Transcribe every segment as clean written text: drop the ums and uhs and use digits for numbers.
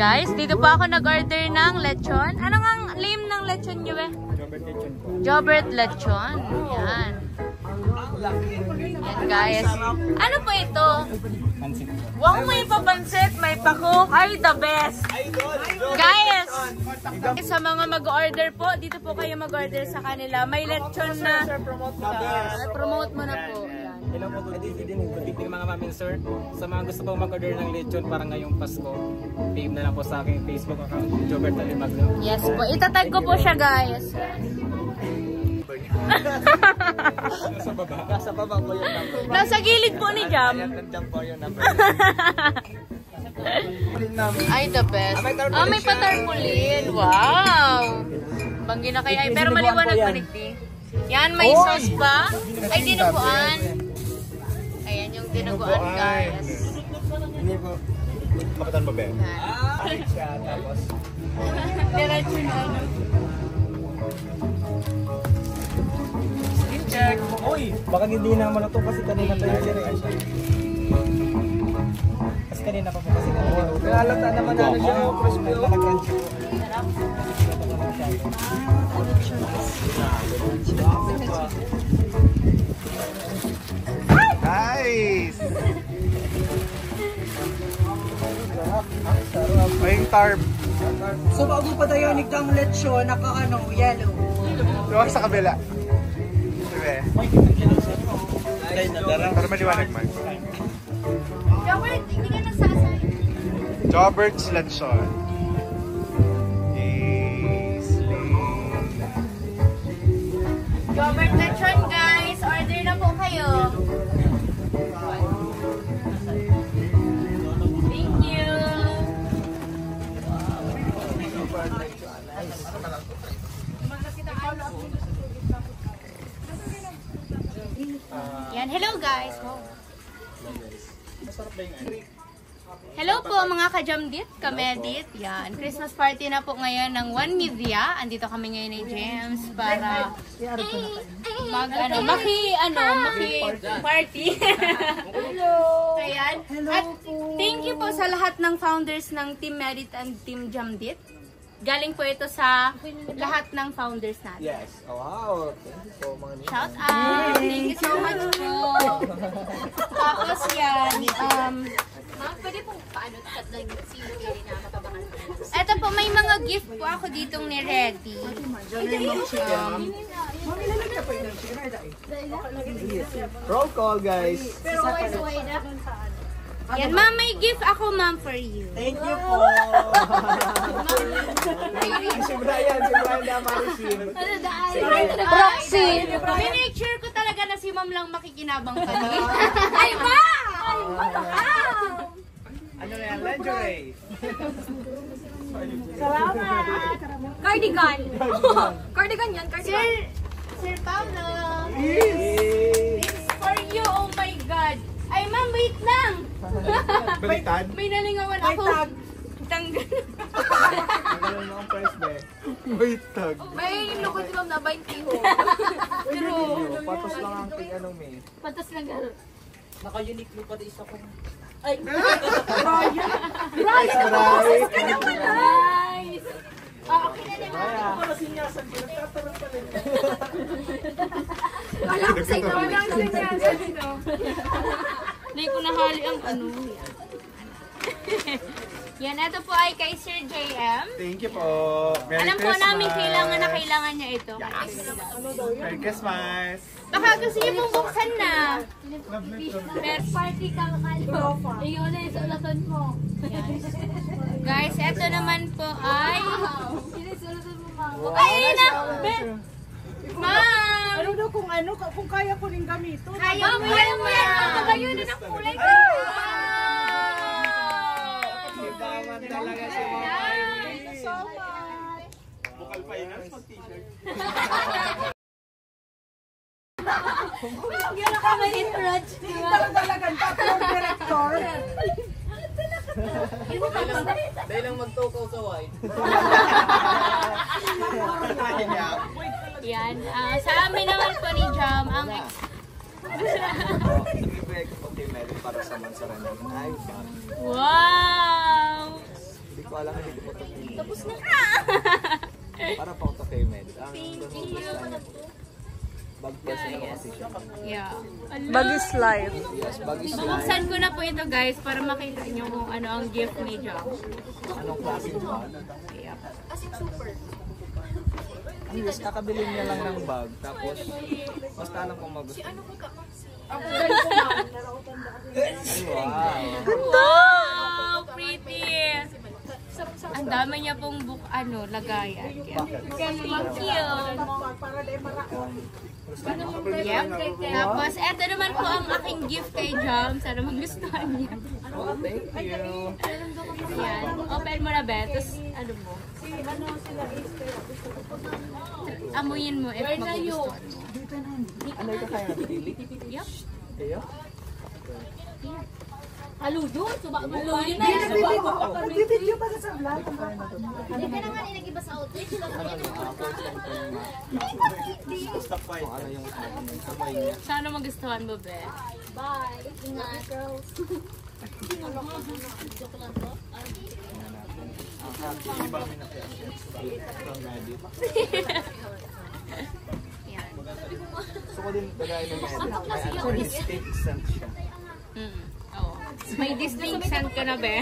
Guys, dito po ako nag-order ng lechon. Ano nga ang name ng lechon nyo eh? Jobert lechon po. Jobert lechon. Yan. Yan guys. Ano po ito? Pansit po. Wow, may papansit, may pako. Ay, the best. Guys, sa mga mag-order po, dito po kayo mag-order sa kanila. May lechon na. Promote mo na po. Yan. Hello po, good evening mga mamin sir. Sa mga gusto pong mag-order ng lechon para ngayong Pasko, PM na lang po sa aking Facebook account, Jobert Alimagno. Yes po, itatag ko po siya guys. Nasa baba? Nasa baba po yung number. Nasa gilid po ni Jam. Nandiyan po yung number. Ay, the best. Ah, may patarpulin. Wow. Banggi na kaya. Pero maliwanag pa nigdi. Yan, may sauce pa. Ay, dinuguan. Ayan yung dinuguan, guys. Hindi po. Kapatan ba ba? Ay, siya. Tapos? Diretso na. Skin check. Uy, baka hindi na maluto kasi kanina tayo siya. Kasi kanina pa po kasi kanina. Halata naman na siya. Crispy o crunchy. Nice! May tarp. So bago pa tayo nigdang lechon, naka-ano, yellow. Luwag sa kabila. Diba? Para maliwanag man. Jobert, hindi ka nagsasay. Jobert's lechon. Jobert lechon, guys. Order na po kayo. Thank you. Yan, hello guys. Hello po mga ka-jamdit, kamedit. Yan, Christmas party na po ngayon ng One Media. Andito kami ngayon ni James para maki party. Hello. Ayan. At thank you po sa lahat ng founders ng Team Medit and Team Jamdit. Galing po ito sa lahat ng founders natin. Yes. Wow. Thank you so much. Shout out. Thank you so much po. Tapos yan, pwede pong paano tat lang si Kelly na makabangan. eto po, may mga gift po ako ditong ni-ready. Roll call, guys. Pero suway na. Yan, ma'am, may gift ako, ma'am, for you. Thank you po. Si Brian na ma-receive. Proxy. Make sure ko talaga na si ma'am lang makikinabang kami. Ay, ba! Ay, ba! Ano na yan? Lingerie. Salamat! Cardigan. Cardigan yan, cardigan. Sir Paulo. Yes. This is for you, oh my God. Ay, ma'am, wait lang. Baliktad? May nalingawan ako. Tanggal. Ang mo ang price ba eh? Wait, tag. May lukod si ma'am na 20 ho. True. Patos lang ang king ano may. Patas lang gano'n. Naka-unique look pati isa kong. Ay! Rice! Boses ka naman, Nice! okay na naman. Para sinyasan ko, nagtatanong pa rin. Wala ko sa ito. Walang sinyasan dito. Hindi ko nahali ang ano. Yan, ito po ay kay Sir JM. Thank you po. Merry Alam po Christmas. namin kailangan niya ito. Merry Christmas. Baka gusto niyo pong buksan na. Party ka kakalo. Iyon na yung sulatan mo. Guys, ito naman po ay... Yun yung sulatan mo, ma'am. Ay, na! Ma'am! Ano daw kung kaya ko rin gamito. Kaya mo yan, ma'am! Magayo na ng kulay ko. Libangan talaga si Mama. Thank you so much. Bukal pa yun. Mag-t-shirt. Hindi na ka ma-encourage. Talagang tatlong director. Dahil lang magtukaw sa white. Yan. Sa amin naman po ni Jam, ang Okay, meron para sa mansaran namin. Ay, wow! Hindi ko alam, hindi ko pa ito. Tapos na. Para pa ito kay Med. Thank you. Bag person ako kasi siya. Yeah. Bagis life. Yes, bag is life. Buksan ko na po ito guys para makita nyo kung ano ang gift ni Jam. Anong klaseng bag? Yeah. As in super. Anyways, kakabili niya lang ng bag. Tapos, basta alam kong magusto. Ano ko ka? Ay, wow. Wow! Pretty! Ang dami niya pong lagayan. Thank you! Yep. Tapos, eto naman po ang aking gift kay Jam. Sana magustuhan niya. Oh, thank you. Yan. Open mo na, Bet. Tapos, ano mo? Amuyin mo if magugustuhan mo. Ano ito kaya napili? Yep. Kayo? Halo doon. Suba mo lang. Magbibideo pa sa vlog. Hindi ka naman nag-iba sa outfit. Kung ano yung sabay niya. Sana magustuhan mo, Bet. Bye. Ingat. Joke lang to. Yan. Gusto ko din bagay ng Med. May distinct scent siya. Oo. May distinct scent ka na, Be.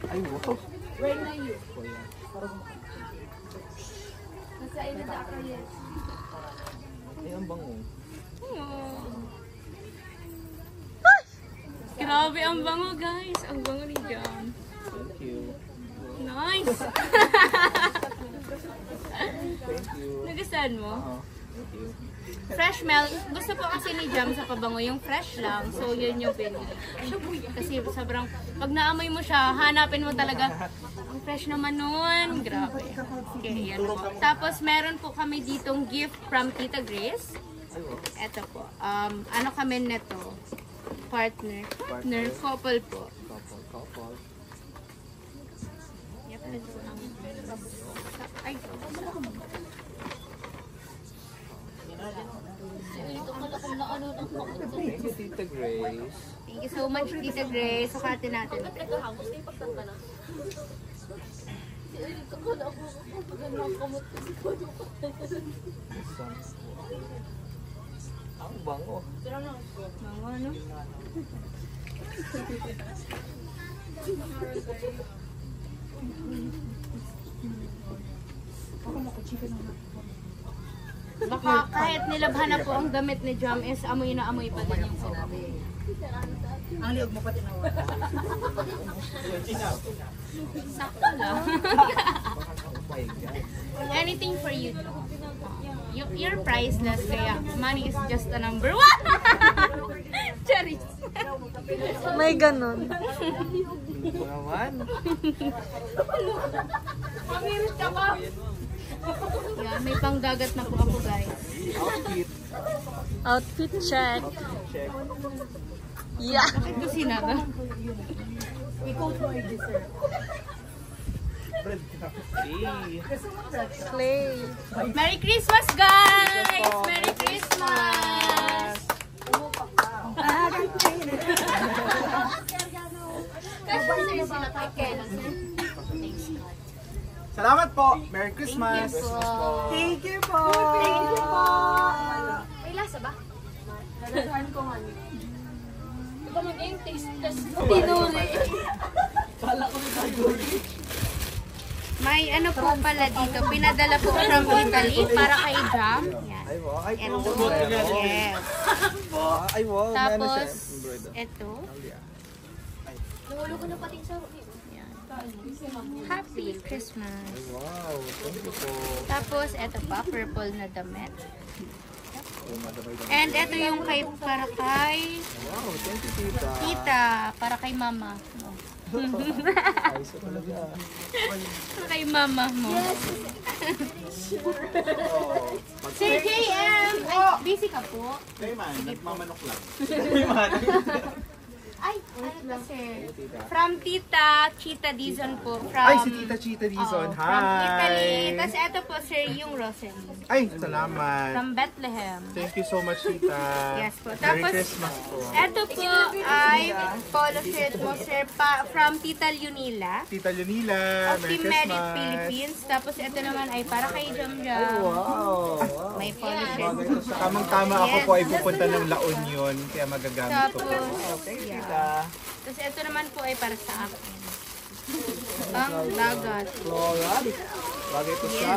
Ay, wow. Ay, ang bango. Grabe ang bango, guys. Ang bango ni Jam. Thank you. Nice! Thank you. Nagustuhan mo? Thank you. Fresh smell. Gusto po kasi ni Jam sa pabango yung fresh lang. So, yun yung pinili. Kasi sobrang, pag naamoy mo siya, hanapin mo talaga, ang fresh naman nun. Grabe. Okay, yan po. Tapos, meron po kami ditong gift from Tita Grace. Eto po. Ano kami neto? Partner. Couple po. Couple. Yep, ito ang... Ay, Thank you, Tita Grace. thank you so much, Tita Grace. Sukatin natin. Nagkahamos na yung pagtanta na. Kakala ako pag nakakamot ko. Ang bango. Bango, ano? Baka kahit nilabhan na po ang damit ni Jam is amoy na amoy pa din yung sinabi. Ang liog mo pati nawala. Sakto lang. Oh my God. Anything for you. You're priceless, kaya money is just a number. What? Charis. May ganon. Ito naman. Yeah, may panggagat na po ako, guys. Outfit. Outfit check. Check. Yeah. Bakit ko sinabi? Hey. Clay. Merry Christmas, guys! Merry Christmas! Kasi sila kay Ken. Salamat po. Merry Christmas. Thank you po. Thank you po. May lasa ba? Lalasahan ko nga. Diba mag-yung taste test ko? Tinuli. May ano po pala dito, pinadala po from Italy para kay Jam. Yan. Ay, wow. Ay, Ito. sombrero. Yes. Ay, wow. May ano siya. Tapos, Embroider. ito. Nahulo ko na pati sa... Yan. Happy Christmas. Wow. Thank you po. Tapos, ito pa, purple na damit. Oh, madamay na. And ito yung para kay Wow. Thank you, Tita. Tita, para kay mama mo. Ay, so talaga. Para kay mama mo. Si JM! Ay, busy ka po? Hey man, nagmamanok lang. Ay, From Tita Chita Dizon po. From, Ay, si Tita Chita Dizon. From Italy. Hi! Tapos ito po, sir, yung Rosalie. Ay, salamat. From Bethlehem. Thank you so much, Tita. Yes po. Merry Tapos, Christmas po. ito po ay polo shirt mo, sir, from Tita Lunila. Tita Lunila, Of Merry Team Medic Christmas. Philippines. Tapos ito naman ay para kay Jam Jam. Wow! May polo shirt. Tamang-tama ako po ay pupunta ng La Union, kaya magagamit ko. Tapos, yeah. Tapos ito naman po ay para sa akin. Ang dagat. Bagay ko siya.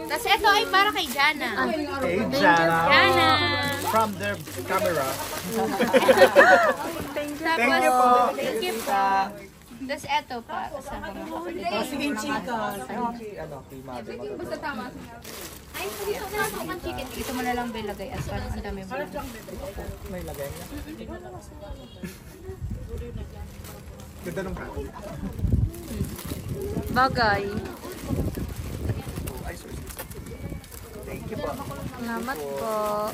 Tapos ito ay para kay Jana. Hey, Jana. Jana. From the camera. Thank you po. Thank you po. Tapos ito pa. Sa mga kapatid. Sige, chika. Kay mother. Ay, dito na lang ako chicken. Ito mo na lang bilagay at parang ang dami mo. May lagay niya. Ganda nung hat. Bagay. Thank you po. Salamat po.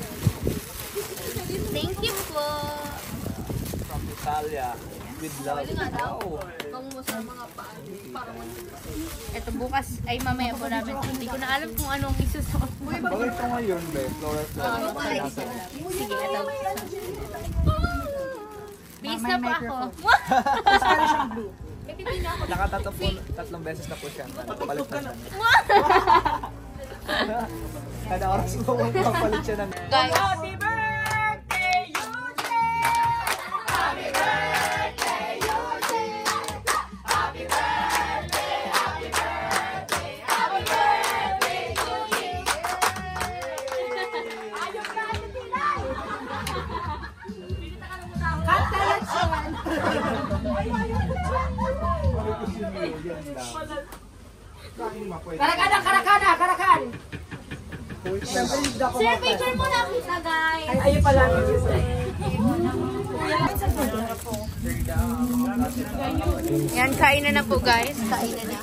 Thank you po. From Italia. With love. Wow! Ito bukas ay mamaya po namin. Hindi ko na alam kung anong isusuot mo. Bakit ito ngayon, be? Floral flower. Sige, ito. Bis na pa ako. Tatlong beses na po siya. Palit na siya. Kada oras mo papalit siya ng... Guys, Karakan! Sir, picture mo na kita, guys. Ayun pala. yan, kain na po guys. Kain na.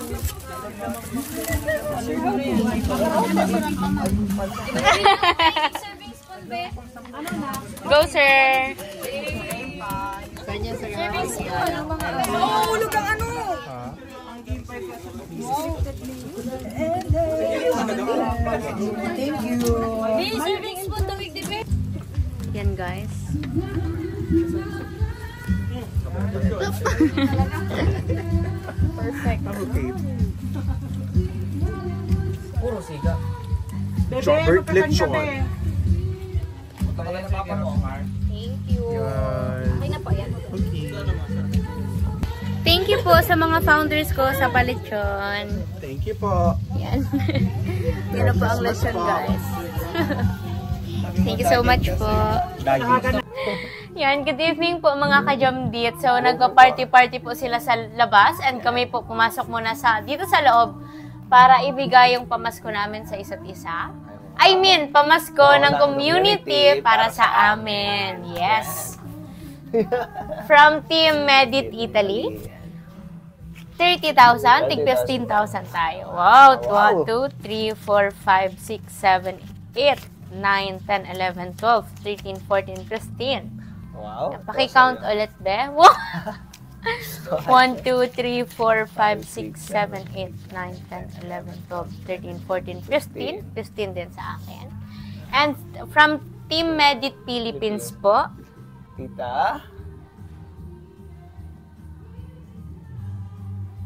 Serving spoon, be. Go, sir. Serving spoon. Mahulog ang ano. Thank you. Be, serving spoon, tawig di, be. Yan, guys. Perfect. Okay. Puro siga. Jobert lechon. Punta ka lang sa papa mo, Mar. Thank you. Yan. Okay na po yan. Okay. Thank you po sa mga founders ko sa Palechon. Thank you po. Yan. Yan na po ang lesson, guys. Thank you so much po. Yan, good evening po mga ka-Jamdit. So, nagpa-party-party po sila sa labas and kami po pumasok muna dito sa loob para ibigay yung pamasko namin sa isa't isa. I mean, pamasko ng community para sa amin. Yes. From Team Medit Italy. 30,000, tig 15,000 tayo. Wow, 1, 2, 3, 4, 5, 6, 7, 8, 9, 10, 11, 12, 13, 14, 15. Wow. Paki-count ulit, be. 1, 2, 3, 4, 5, 6, 7, 8, 9, 10, 11, 12, 13, 14, 15. 15 din sa akin. And from Team Medit Philippines po, Tita.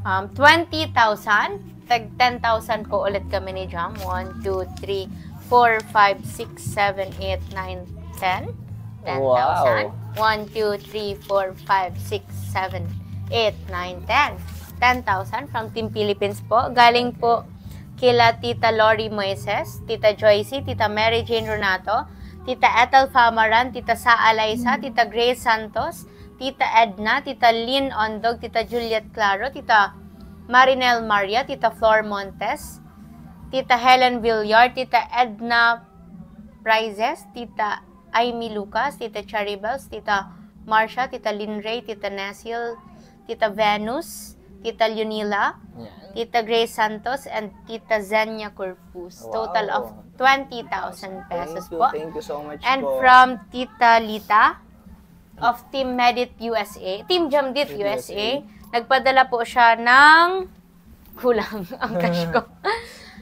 20,000. Tag 10,000 po ulit kami ni Jam. 1, 2, 3, 4, 5, 6, 7, 8, 9, 10. 10,000. Wow. 1, 2, 3, 4, 5, 6, 7, 8, 9, 10. 10,000 from Team Philippines po. Galing po kila Tita Lori Moises, Tita Joycey, Tita Mary Jane Renato, Tita Ethel Famaran, Tita Sa Alaysa, Tita Grace Santos, Tita Edna, Tita Lynn Ondog, Tita Juliet Claro, Tita Marinel Maria, Tita Flor Montes, Tita Helen Villar, Tita Edna Prizes, Tita Amy Lucas, Tita Charibels, Tita Marcia, Tita Lynn Ray, Tita Nesil, Tita Venus, Tita Lunila, Tita Grace Santos, and Tita Zenya Corpus. Total of 20,000 pesos po. Thank you so much And po. from Tita Lita, of Team Medit USA, Team Jamdit USA. Nagpadala po siya ng kulang ang cash ko.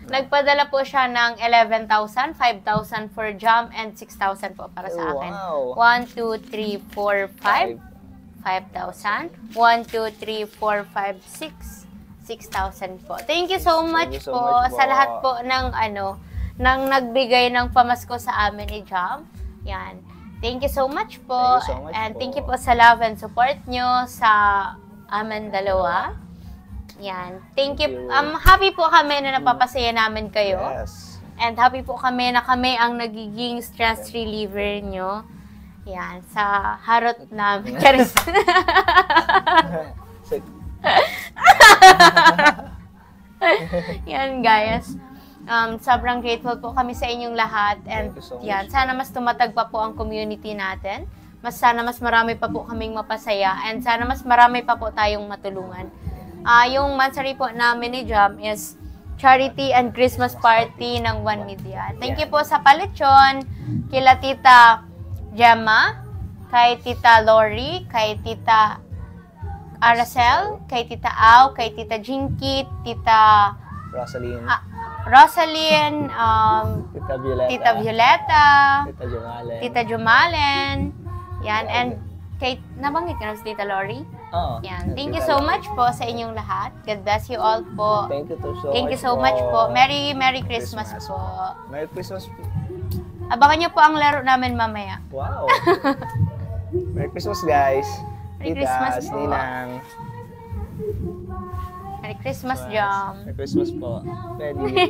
Nagpadala po siya ng 11,000, 5,000 for Jam, and 6,000 po para sa akin. Wow. 1, 2, 3, 4, 5. 5,000. 1, 2, 3, 4, 5, 6. 6,000 po. Thank you so much po sa lahat po ng nang nagbigay ng pamasko sa amin ni Jam. Yan. Thank you so much po. And thank you po sa love and support nyo sa amin dalawa. Yan. Thank you. Happy po kami na napapasaya namin kayo. Yes. And happy po kami na kami ang nagiging stress reliever nyo. Yan. Sa harot namin. Charis. Yan, guys. Sobrang grateful po kami sa inyong lahat. And yan, sana mas tumatag pa po ang community natin. Sana mas marami pa po kaming mapasaya. And sana mas marami pa po tayong matulungan. Yung mansari po namin ni Jam is charity and Christmas party ng One Media. Thank you po sa palechon, kila Tita Gemma, kay Tita Lori, kay Tita Aracel, kay Tita Au, kay Tita Jinky, Tita Rosaline, Tita Violeta, Tita Jumalen, yan, and kay, nabanggit ka na si Tita Lori? Oo. Yan. Thank you so much po sa inyong lahat. God bless you all po. Thank you so much po. Merry Christmas po. Merry Christmas po. Abangan niyo po ang laro namin mamaya. Wow. Merry Christmas, guys. Merry Christmas po. Ninang. Merry Christmas, Jam. Merry Christmas po. Ready.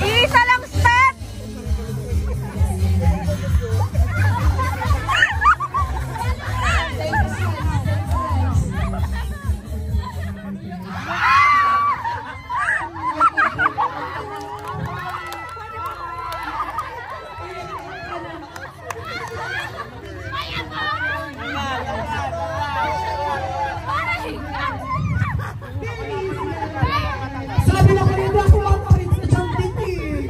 Isa lang step! Sabi lang kanina ako makapalit sa Jamdit eh.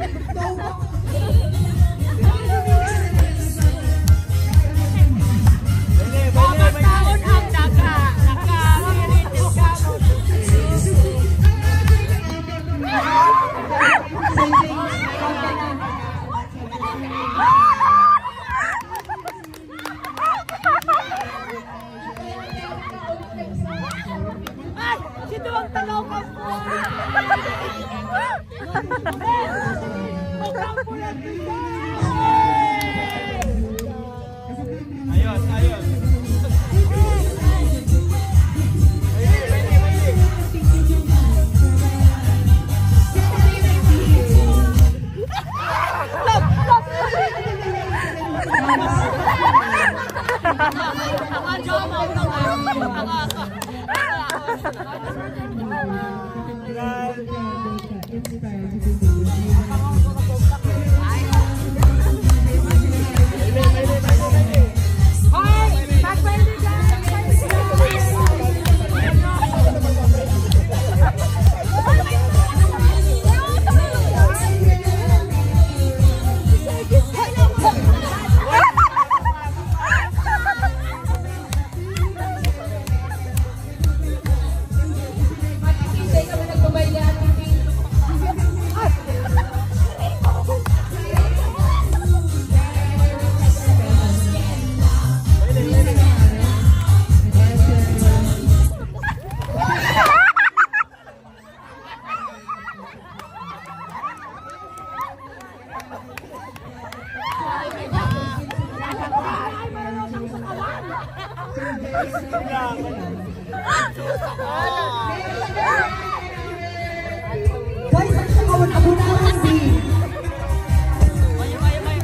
Guys, ang sakawan ako na kasi.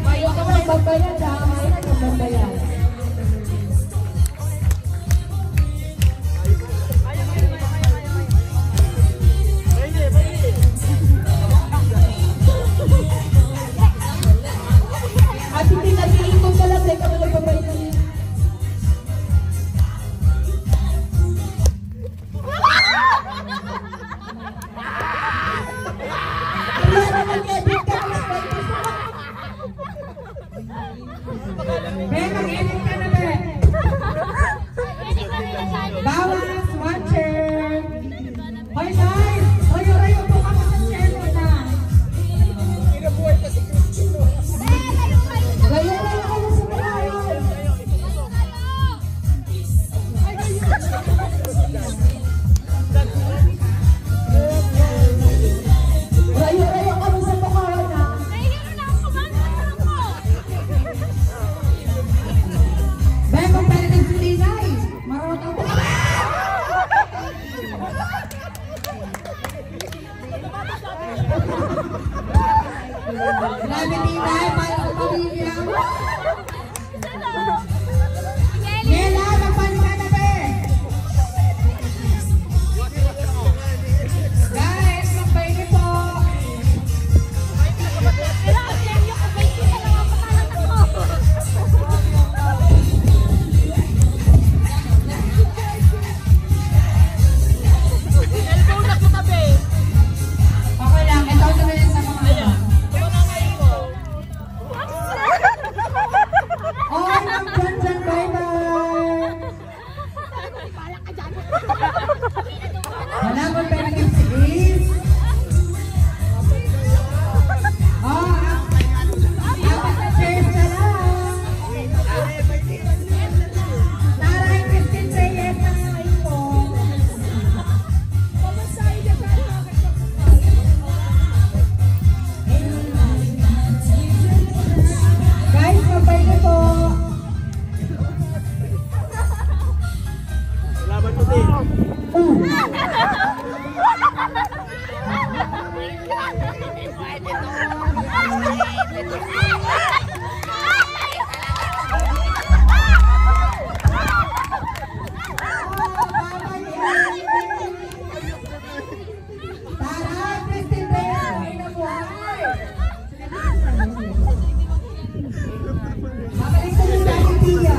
Ayaw ka magbabayad ha. Ayaw ka magbabayad. Grabe Tinay, para sa pamilya. Nela, magpanik ka na be. Guys, magpanik po. Okay lang, ito naman sa mga ano. Okay lang dyan, bye-bye. Wala mo tayo nag-ibig. Apat na chairs na lang. Taray, 15 say yes na nga ito. Guys, mabay na po. Laban mo din. Taray, 15 Reyes, may nabuhay. Babalik ko muna si Tia.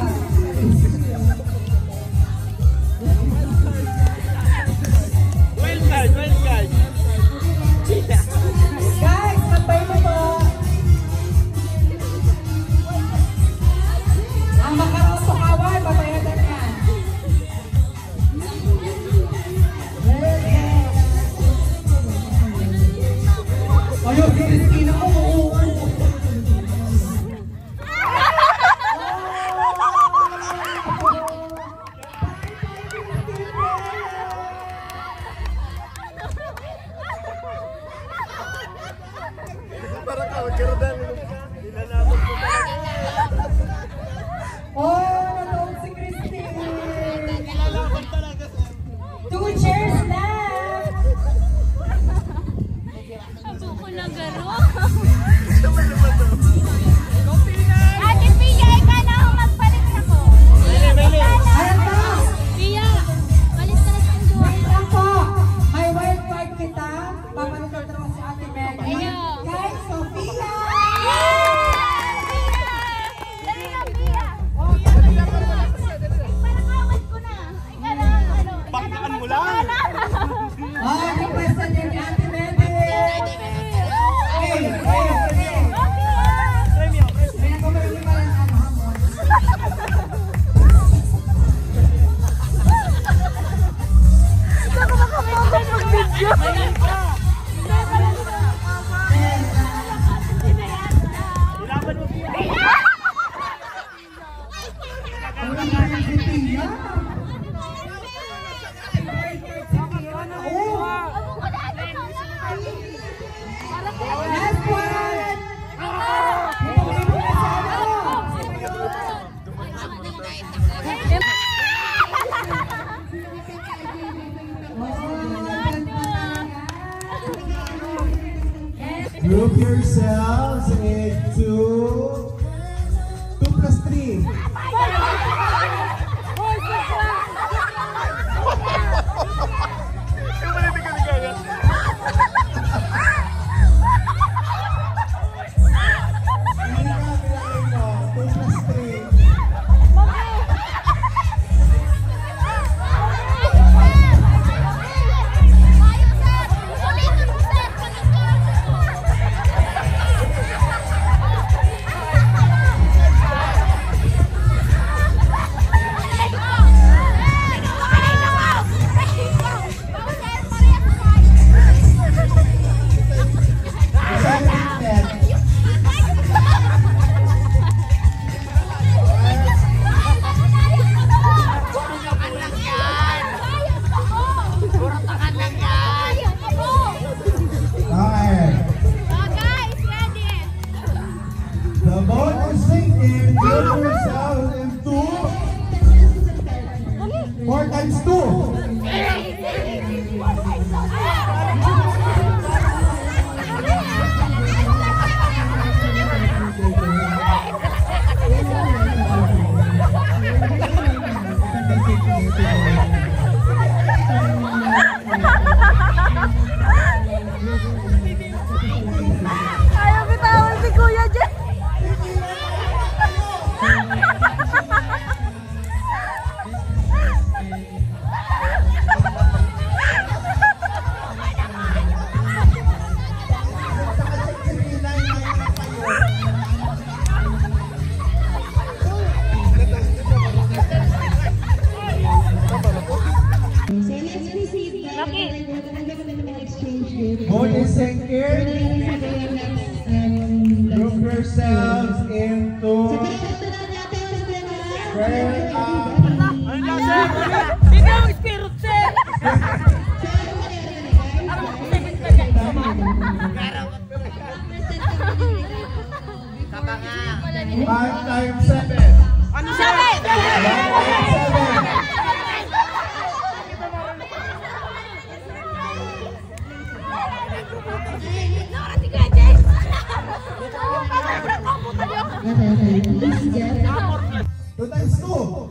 Well guys, well guys. Guys, magbay na po. Ang makarong sukaway, babayadan yan. Ayun, si Christina ko. Para ka, magkaroon. Ilalaban mo Oh, natawag si Christine. Ilalaban talaga. 2 chairs left. Abo ko na garo. Ate Pia, ikaw na ako magpalit ako. Ayan po. Pia, balis ka na sa duwa. Wait lang po. May wild card kita. Papalitan naman si Ate Mary. Guys, Sophia. Dali lang, Pia. Parang awat ko na. Ikaw na, ano. Baklaan mo lang. Oh, request na din ni Ate Mary. Hey. May nakumarin pa lang ano, hamon. Ilaban mo Pia. Ang nangyari si Tia. Oh, last one. Ito mo na sa ano. Group yourselves into 2 plus 3. Body sinking. Group yourselves into square up. Ikaw, spirit sir! 5 times 7. Ano sabi? 5 times 7. Two times 2.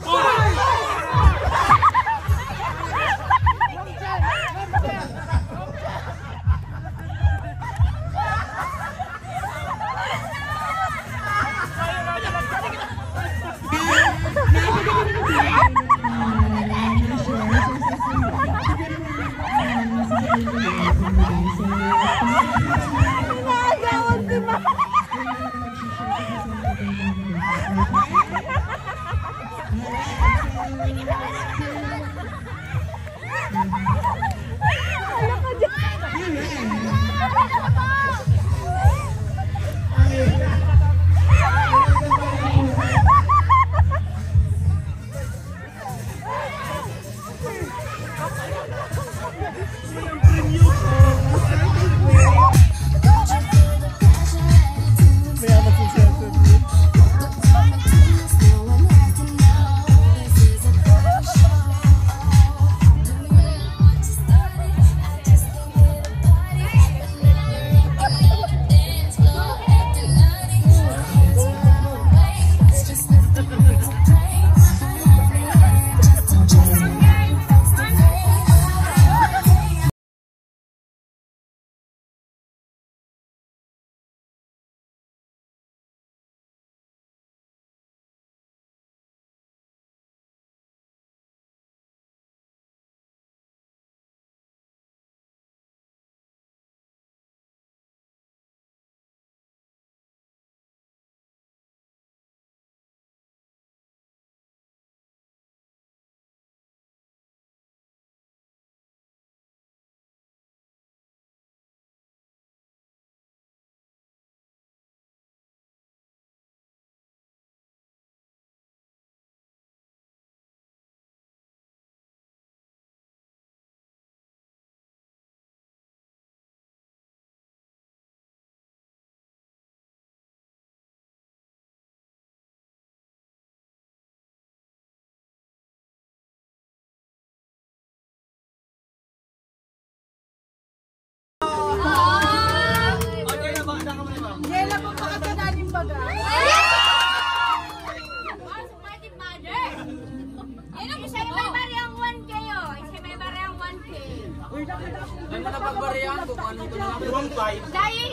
Dahil,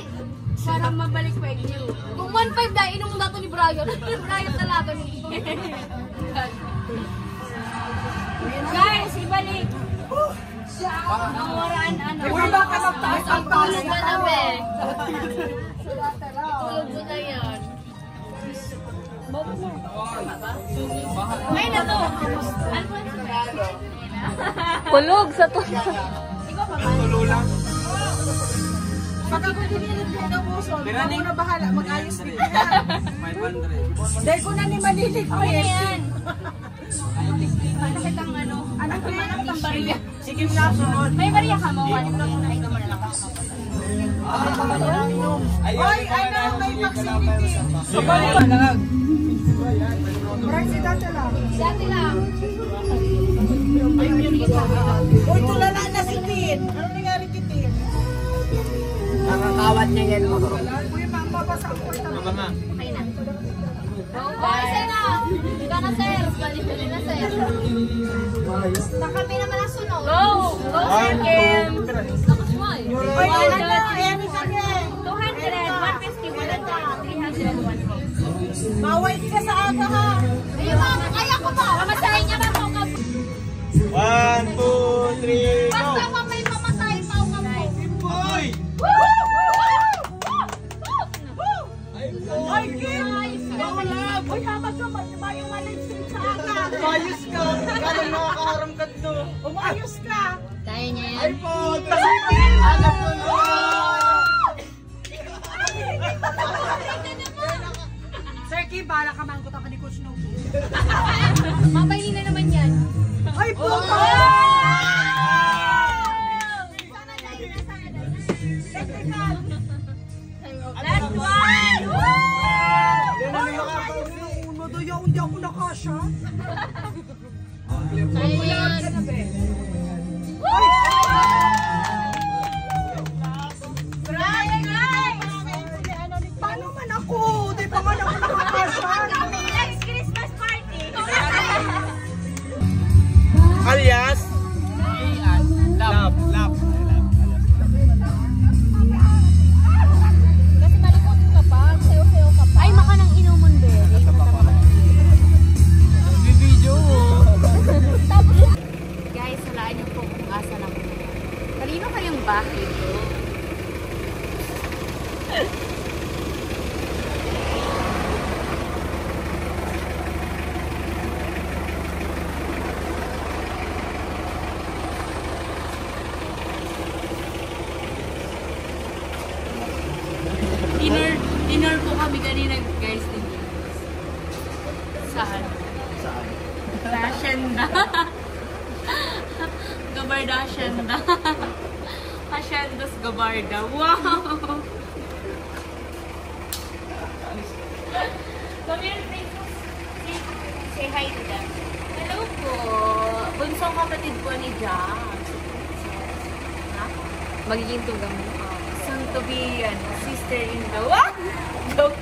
para mabalik pa yung kung 1.5 dahil, inom mo na ito ni Brian. Brian talaga ni. Guys, ibalik. Ang waraan, ano. Uy, baka magtaas ang Tulog ka na, be. Tulog mo na yan. Ay, na to. Kulog sa to. Ikaw pa ba? Pag ako dinilit ko ng uso, ako na bahala, mag-ayos din yan. 500. Dahil ko na ni malilig pa Ano yan. yan? Ano kitang ano? Anong kitang bariya? Sige na, sunod. May bariya ka mo? Ano ka muna? Ikaw muna lang. Hoy, ano, may facility. Brian, si dati lang. Dati lang. Uy, tulala na si Tin. Ano nangyari kay Tin? Nakakawat niya yan. Uy, mababasa ko ito. Okay na. Okay, sir na. Ika na, sir. Balik-balik na, sir. Na kami naman ang sunod. Go! Go, Sir Kim! Tapos mo eh. Uy, ano na, ano kami. 200, 150, 100, 300, 150. Mawait ka sa aga ha. Ayun ba? Kaya ko ba? Mamasahin niya ba po ka? 1, 2, 3, go! Basta pa may mamatay pa ako mo. Uy! Ay, Kim! Uy, habag ka, mayong malipsin sa aga. Ayos ka! Kaya nakakaharam ka to. Umayos ka. Kaya niya yan. Ay po! Tasipin! Alam ko na! Last one! Hindi ako nakasya. Paano man ako? Di ba man ako nakakasya? Next Christmas party! Alias? Love. Kasi malikotin ka pa, sayo-sayo ka pa. Ay, maka nang inumun, Berry. Video. Guys, walaan niyo po kung asa lang. Kanino kayong bahay ito? Dinner po kami kanina, guys. Saan? Hacienda. Gabarda Hacienda. Hacienda's Gabarda. Wow! Come here, please. Say hi to them. Hello po. Bunsong kapatid po ni Jack. Ha? Magiging tugang mo. Soon to be sister-in-law. Joke.